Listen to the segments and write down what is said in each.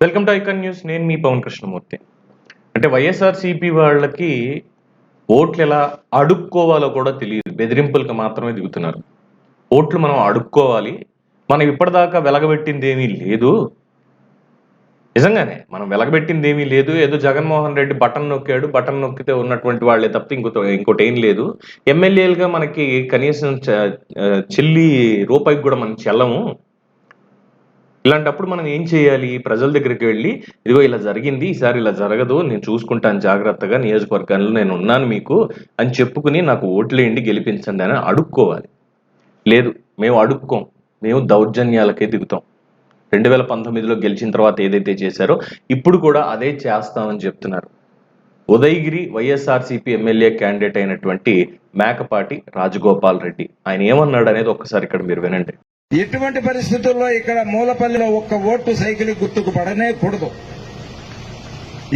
Welcome to icon news. నేను మీ పవన్ కృష్ణమూర్తి. అంటే వైఎస్ఆర్సీపీ వాళ్ళకి ఓట్లు ఎలా అడుక్కోవాలో కూడా తెలియదు, బెదిరింపులకు మాత్రమే దిగుతున్నారు. ఓట్లు మనం అడుక్కోవాలి, మనం ఇప్పటిదాకా వెలగబెట్టింది ఏమీ లేదు. నిజంగానే మనం వెలగబెట్టింది ఏమీ లేదు. ఏదో జగన్మోహన్ రెడ్డి బటన్ నొక్కాడు, బటన్ నొక్కితే ఉన్నటువంటి వాళ్ళే తప్ప ఇంకోటి ఏం లేదు. ఎమ్మెల్యేలుగా మనకి కనీసం చిల్లి రూపాయికి కూడా మనం చెల్లము. ఇలాంటప్పుడు మనం ఏం చేయాలి? ప్రజల దగ్గరికి వెళ్ళి, ఇదిగో ఇలా జరిగింది, ఈసారి ఇలా జరగదు, నేను చూసుకుంటాను జాగ్రత్తగా, నియోజకవర్గాల్లో నేను ఉన్నాను మీకు అని చెప్పుకుని నాకు ఓట్లేయండి, గెలిపించండి అని అడుక్కోవాలి. లేదు, మేము అడుక్కోం, మేము దౌర్జన్యాలకే దిగుతాం. 2019లో గెలిచిన తర్వాత ఏదైతే చేశారో ఇప్పుడు కూడా అదే చేస్తామని చెప్తున్నారు. ఉదయగిరి వైఎస్ఆర్సీపీ ఎమ్మెల్యే క్యాండిడేట్ అయినటువంటి మేకపాటి రాజగోపాల్ రెడ్డి ఆయన ఏమన్నాడు అనేది ఒక్కసారి ఇక్కడ మీరు వినండి. ఎటువంటి పరిస్థితుల్లో ఇక్కడ మూలపల్లిలో ఒక్క ఓటు సైకిల్ గుర్తుకు పడనే కూడదు.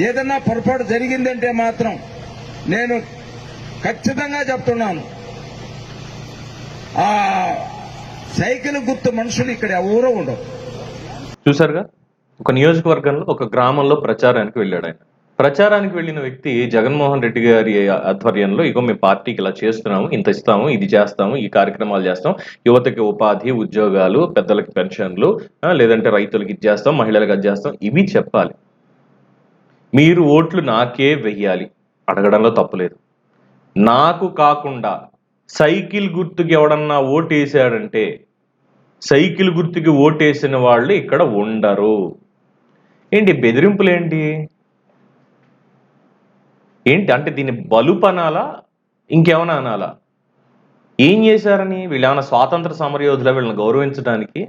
ఏదన్నా పొరపాటు జరిగిందంటే మాత్రం నేను ఖచ్చితంగా చెప్తున్నాను, ఆ సైకిల్ గుర్తు మనుషులు ఇక్కడ ఎవరూ ఉండవు. చూసారుగా, ఒక నియోజకవర్గంలో ఒక గ్రామంలో ప్రచారానికి వెళ్ళాడు ఆయన. ప్రచారానికి వెళ్ళిన వ్యక్తి జగన్మోహన్ రెడ్డి గారి ఆధ్వర్యంలో, ఇగో మేము పార్టీకి ఇలా చేస్తున్నాము, ఇంత ఇస్తాము, ఇది చేస్తాము, ఈ కార్యక్రమాలు చేస్తాం, యువతకి ఉపాధి, ఉద్యోగాలు, పెద్దలకి పెన్షన్లు, లేదంటే రైతులకి ఇది చేస్తాం, మహిళలకు అది చేస్తాం, ఇవి చెప్పాలి. మీరు ఓట్లు నాకే వెయ్యాలి, అడగడంలో తప్పులేదు. నాకు కాకుండా సైకిల్ గుర్తుకి ఎవడన్నా ఓటేసాడంటే, సైకిల్ గుర్తుకి ఓటేసిన వాళ్ళు ఇక్కడ ఉండరు. ఏంటి బెదిరింపులు ఏంటి అంటే దీన్ని బలుపు అనాలా, ఇంకేమైనా అనాలా? ఏం చేశారని? వీళ్ళు ఏమైనా స్వాతంత్ర సమరయోధుల వీళ్ళని గౌరవించడానికి?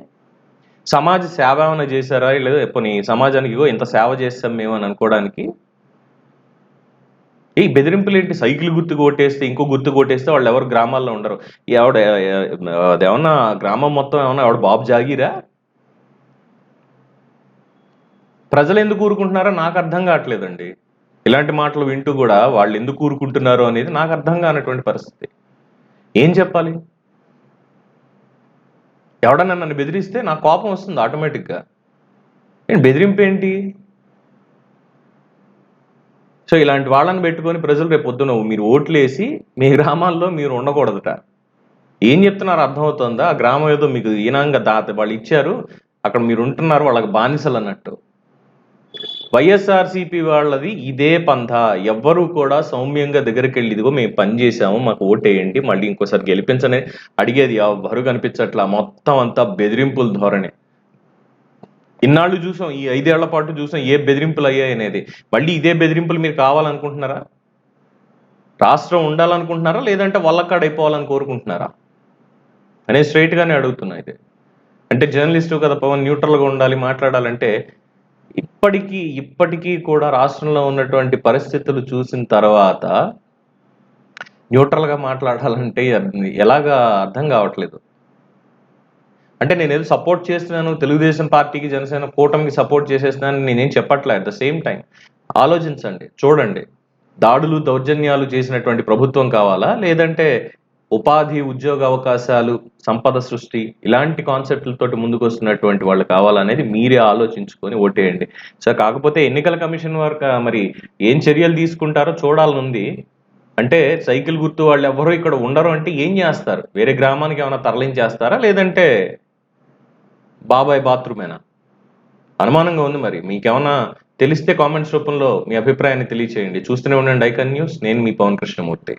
సమాజ సేవ ఏమైనా చేశారా? లేదా పోనీ సమాజానికి ఇంత సేవ చేస్తాం మేము అని అనుకోవడానికి? ఈ బెదిరింపులు ఏంటి? సైకిల్ గుర్తు కొట్టేస్తే, ఇంకో గుర్తు కొట్టేస్తే వాళ్ళు ఎవరు గ్రామాల్లో ఉండరు. అదేమన్నా గ్రామం మొత్తం ఏమన్నా ఎవడు బాబు జాగీరా? ప్రజలు ఎందుకు ఊరుకుంటున్నారో నాకు అర్థం కావట్లేదండి. ఇలాంటి మాటలు వింటూ కూడా వాళ్ళు ఎందుకు ఊరుకుంటున్నారు అనేది నాకు అర్థం కానటువంటి పరిస్థితి. ఏం చెప్పాలి? ఎవడన్నా నన్ను బెదిరిస్తే నాకు కోపం వస్తుంది ఆటోమేటిక్గా. బెదిరింపు ఏంటి? సో ఇలాంటి వాళ్ళని పెట్టుకొని ప్రజలు రేపు పొద్దున మీరు ఓట్లేసి మీ గ్రామాల్లో మీరు ఉండకూడదుట. ఏం చెప్తున్నారు అర్థమవుతుందా? ఆ గ్రామం ఏదో మీకు ఈనాంగా వాళ్ళు ఇచ్చారు, అక్కడ మీరు ఉంటున్నారు, వాళ్ళకి బానిసలు అన్నట్టు. వైఎస్ఆర్సీపీ వాళ్ళది ఇదే పంథ. ఎవ్వరూ కూడా సౌమ్యంగా దగ్గరికి వెళ్ళి, ఇదిగో మేము పని చేసాము, మాకు ఓటేయండి, మళ్ళీ ఇంకోసారి గెలిపించని అడిగేది ఎవ్వరు కనిపించట్లా. మొత్తం అంతా బెదిరింపుల ధోరణి. ఇన్నాళ్ళు చూసాం, ఈ 5 ఏళ్ల పాటు చూసాం ఏ బెదిరింపులు అయ్యాయి అనేది. మళ్ళీ ఇదే బెదిరింపులు మీరు కావాలనుకుంటున్నారా? రాష్ట్రం ఉండాలనుకుంటున్నారా, లేదంటే వల్లకాడైపోవాలని కోరుకుంటున్నారా అనేది స్ట్రైట్గానే అడుగుతున్నా. ఇది అంటే జర్నలిస్టు కదా పవన్, న్యూట్రల్గా ఉండాలి, మాట్లాడాలంటే ఇప్పటికీ కూడా రాష్ట్రంలో ఉన్నటువంటి పరిస్థితులు చూసిన తర్వాత న్యూట్రల్గా మాట్లాడాలంటే ఎలాగా అర్థం కావట్లేదు. అంటే నేనేదో సపోర్ట్ చేస్తున్నాను, తెలుగుదేశం పార్టీకి, జనసేన కూటమికి సపోర్ట్ చేసేస్తున్నాను నేనేం చెప్పట్లే. అట్ ద సేమ్ టైం ఆలోచించండి, చూడండి. దాడులు, దౌర్జన్యాలు చేసినటువంటి ప్రభుత్వం కావాలా, లేదంటే ఉపాధి, ఉద్యోగ అవకాశాలు, సంపద సృష్టి ఇలాంటి కాన్సెప్ట్లతోటి ముందుకు వస్తున్నటువంటి వాళ్ళు కావాలనేది మీరే ఆలోచించుకొని ఓటేయండి. సో కాకపోతే ఎన్నికల కమిషన్ వారు మరి ఏం చర్యలు తీసుకుంటారో చూడాలనుంది. అంటే సైకిల్ గుర్తు వాళ్ళు ఎవరో ఇక్కడ ఉండరు అంటే ఏం చేస్తారు? వేరే గ్రామానికి ఏమైనా తరలించేస్తారా, లేదంటే బాబాయ్ బాత్రూమేనా? అనుమానంగా ఉంది. మరి మీకేమన్నా తెలిస్తే కామెంట్స్ రూపంలో మీ అభిప్రాయాన్ని తెలియచేయండి. చూస్తూనే ఉండండి ఐకాన్ న్యూస్. నేను మీ పవన్ కృష్ణమూర్తి.